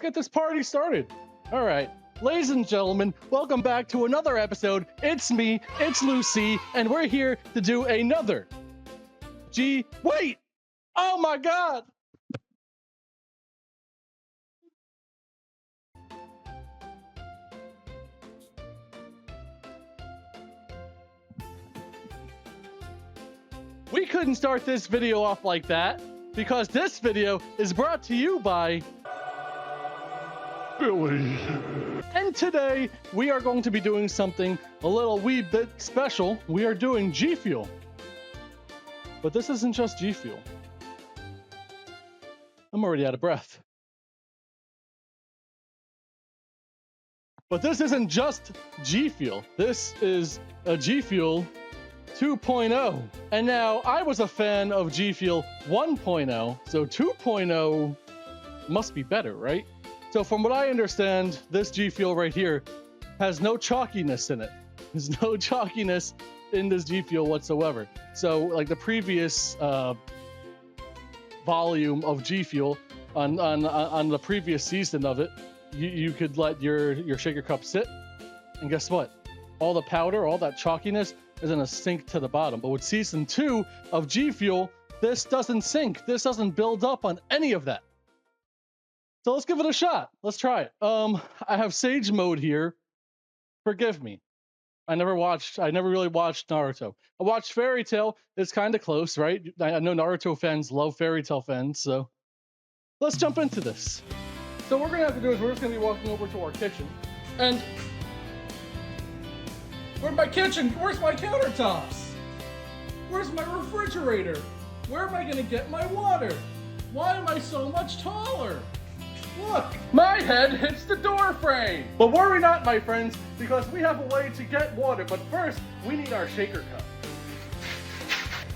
get this party started. All right, ladies and gentlemen, welcome back to another episode. It's me, it's Lucy, and we're here to do another Wait! Oh my God! We couldn't start this video off like that because this video is brought to you by Billeh. And today we are going to be doing something a little wee bit special. We are doing GFuel. But this isn't just GFuel. I'm already out of breath. But this isn't just GFuel. This is a GFuel 2.0. And now I was a fan of GFuel 1.0, so 2.0 must be better, right? So from what I understand, this GFuel right here has no chalkiness in it. There's no chalkiness in this GFuel whatsoever. So like the previous volume of GFuel on the previous season of it, you could let your shaker cup sit, and guess what? All the powder, all that chalkiness is gonna sink to the bottom. But with season 2 of GFuel, this doesn't sink. This doesn't build up on any of that. So let's give it a shot. Let's try it. I have Sage mode here. Forgive me. I never really watched Naruto. I watched Fairy Tail. It's kind of close, right? I know Naruto fans love Fairy Tail fans, so let's jump into this. So what we're gonna have to do is we're just gonna be walking over to our kitchen. And where's my kitchen? Where's my countertops? Where's my refrigerator? Where am I gonna get my water? Why am I so much taller? Look, my head hits the door frame. But worry not, my friends, because we have a way to get water. But first, we need our shaker cup.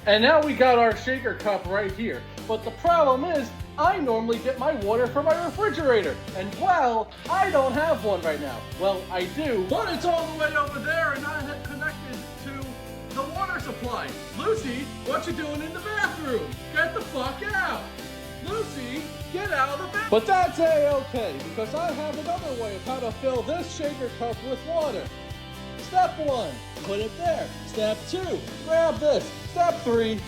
And now we got our shaker cup right here. But the problem is, I normally get my water from my refrigerator. And well, I don't have one right now. Well, I do, but it's all the way over there and not connected to the water supply. Lucy, what you doing in the bathroom? Get the fuck out. Lucy, get out of the bathroom. But that's A-okay, because I have another way of how to fill this shaker cup with water. Step 1, put it there. Step 2, grab this. Step 3,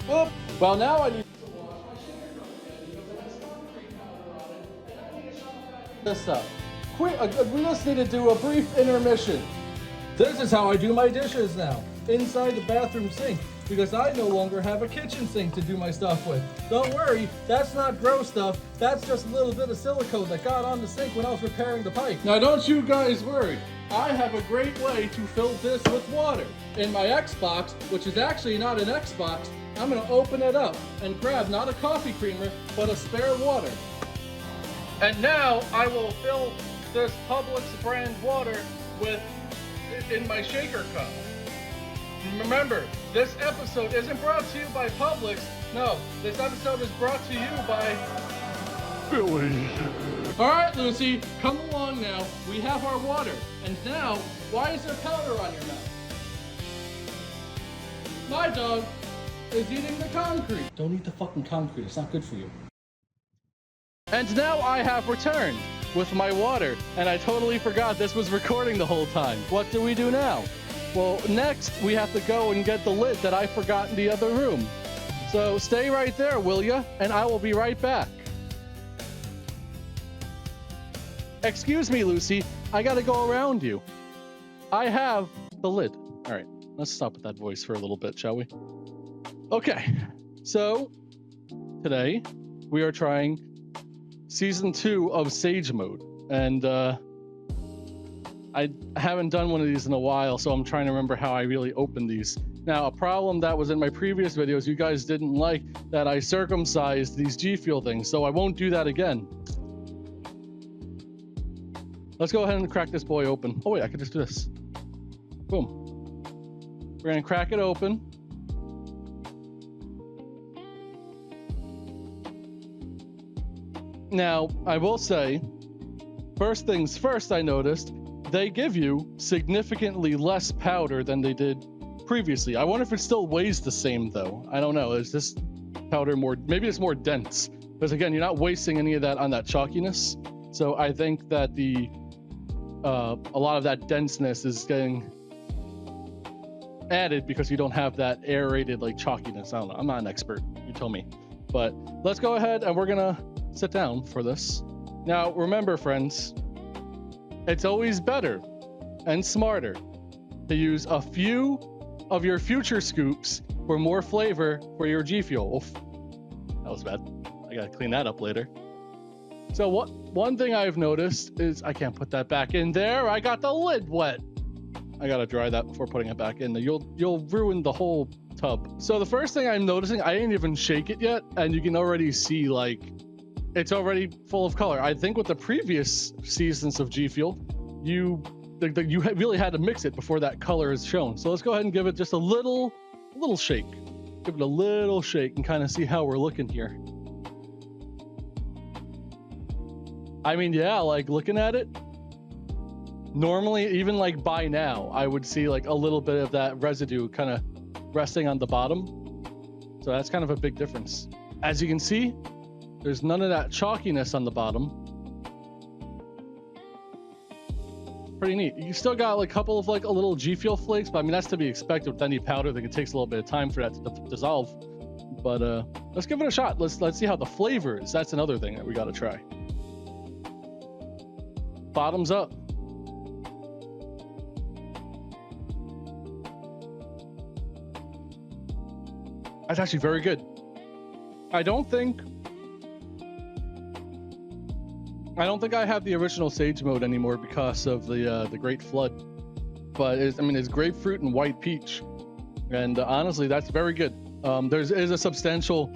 whoop. Well, now I need to wash my shaker cup again because it has concrete powder on it. And I need to shove this up. Quick, we just need to do a brief intermission. This is how I do my dishes now, inside the bathroom sink, because I no longer have a kitchen sink to do my stuff with. Don't worry, that's not gross stuff. That's just a little bit of silicone that got on the sink when I was repairing the pipe. Now don't you guys worry. I have a great way to fill this with water. In my Xbox, which is actually not an Xbox, I'm gonna open it up and grab not a coffee creamer, but a spare water. And now I will fill this Publix brand water in my shaker cup. Remember, this episode isn't brought to you by Publix. No, this episode is brought to you by Billeh. All right, Lucy, come along now. We have our water. And now, why is there powder on your mouth? My dog is eating the concrete. Don't eat the fucking concrete. It's not good for you. And now I have returned with my water. And I totally forgot this was recording the whole time. What do we do now? Well, next we have to go and get the lid that I forgot in the other room. So stay right there, will ya? And I will be right back. Excuse me, Lucy. I gotta go around you. I have the lid. All right, let's stop with that voice for a little bit, shall we? Okay, so today we are trying season 2 of Sage mode. And I haven't done one of these in a while, so I'm trying to remember how I really opened these. Now, a problem that was in my previous videos, you guys didn't like that I circumcised these GFuel things, so I won't do that again. Let's go ahead and crack this boy open. Oh wait, I could just do this. Boom. We're gonna crack it open. Now, I will say, first things first, I noticed they give you significantly less powder than they did previously. I wonder if it still weighs the same though. I don't know. Is this powder more, maybe it's more dense. because again, you're not wasting any of that on that chalkiness. So I think that a lot of that denseness is getting added because you don't have that aerated like chalkiness. I don't know, I'm not an expert, you tell me. But let's go ahead and we're gonna sit down for this. Now remember, friends, it's always better and smarter to use a few of your future scoops for more flavor for your GFuel. Oof, that was bad. I gotta clean that up later. So one thing I've noticed is I can't put that back in there. I got the lid wet. I gotta dry that before putting it back in there. You'll ruin the whole tub. So the first thing I'm noticing, I didn't even shake it yet, and you can already see like it's already full of color. I think with the previous seasons of GFuel, you really had to mix it before that color is shown. So let's go ahead and give it just a little shake. Give it a little shake and kind of see how we're looking here. I mean, yeah, like looking at it, normally, even like by now, I would see like a little bit of that residue kind of resting on the bottom. So that's kind of a big difference. As you can see, there's none of that chalkiness on the bottom. Pretty neat. You still got like a couple of like a little GFuel flakes, but I mean, that's to be expected with any powder. I think it takes a little bit of time for that to dissolve. But let's give it a shot. Let's see how the flavor is. That's another thing that we got to try. Bottoms up. That's actually very good. I don't think I have the original Sage mode anymore because of the Great Flood. But it's grapefruit and white peach, and honestly, that's very good. There is a substantial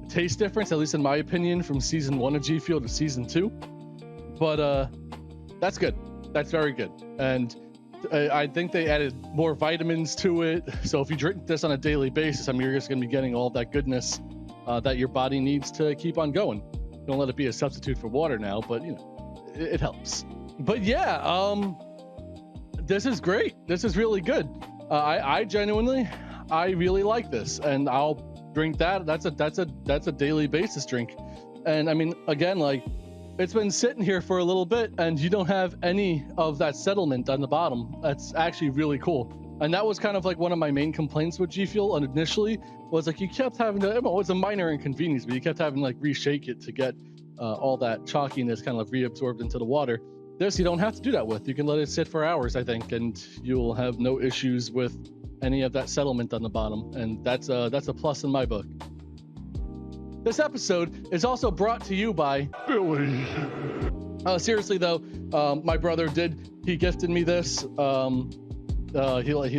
taste difference, at least in my opinion, from season 1 of GFuel to season 2. But that's good. That's very good. And I think they added more vitamins to it. So if you drink this on a daily basis, I mean, you're just going to be getting all that goodness that your body needs to keep on going. Don't let it be a substitute for water now, but you know, it helps. But yeah, this is great. This is really good. I genuinely, I really like this, and I'll drink that. That's a daily basis drink. And I mean, again, like, it's been sitting here for a little bit and you don't have any of that settlement on the bottom. That's actually really cool. And that was kind of like one of my main complaints with GFuel initially, was like you kept having to, well, it's a minor inconvenience, but you kept having to like reshake it to get all that chalkiness kind of reabsorbed into the water. This you don't have to do that with. You can let it sit for hours, I think, and you'll have no issues with any of that settlement on the bottom. And that's a plus in my book. This episode is also brought to you by Billeh. Seriously though, my brother he gifted me this. He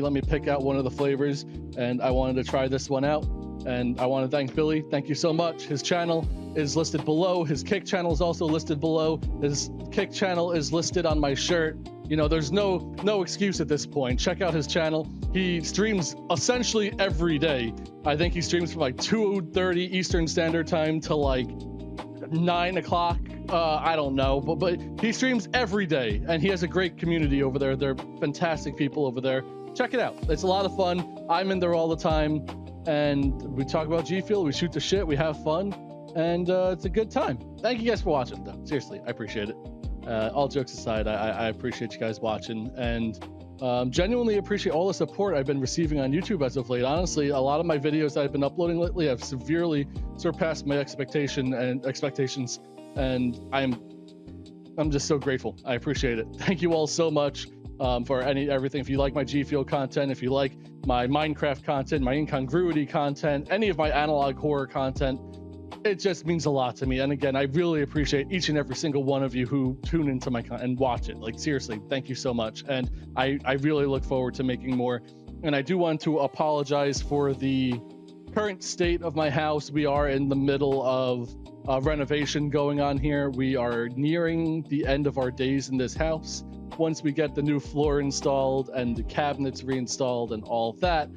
let me pick out one of the flavors, and I wanted to try this one out. And I want to thank Billeh. Thank you so much. His channel is listed below. His Kick channel is also listed below. His Kick channel is listed on my shirt. You know, there's no excuse at this point. Check out his channel. He streams essentially every day. I think he streams from like 2:30 Eastern Standard Time to like 9 o'clock. I don't know, but he streams every day, and he has a great community over there. They're fantastic people over there. Check it out. It's a lot of fun. I'm in there all the time, and we talk about GFuel. We shoot the shit. We have fun, and it's a good time. Thank you guys for watching, though. Seriously, I appreciate it. All jokes aside, I appreciate you guys watching, and genuinely appreciate all the support I've been receiving on YouTube as of late. Honestly, a lot of my videos that I've been uploading lately have severely surpassed my expectations, and I'm just so grateful. I appreciate it. Thank you all so much for everything. If you like my GFuel content, if you like my Minecraft content, my incongruity content, any of my analog horror content, it just means a lot to me. And again, I really appreciate each and every single one of you who tune into my content and watch it. Like, seriously, thank you so much. And I really look forward to making more. And I do want to apologize for the current state of my house. We are in the middle of renovation going on here. We are nearing the end of our days in this house. Once we get the new floor installed and the cabinets reinstalled and all that,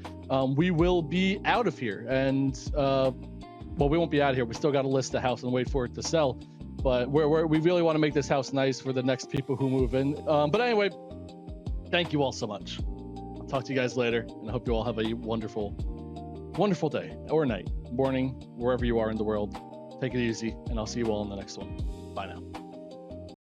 we will be out of here. And well, we won't be out of here. We still got to list the house and wait for it to sell. But we really want to make this house nice for the next people who move in. But anyway, thank you all so much. I'll talk to you guys later, and I hope you all have a wonderful, wonderful day or night, morning, wherever you are in the world. Take it easy, and I'll see you all in the next one. Bye now.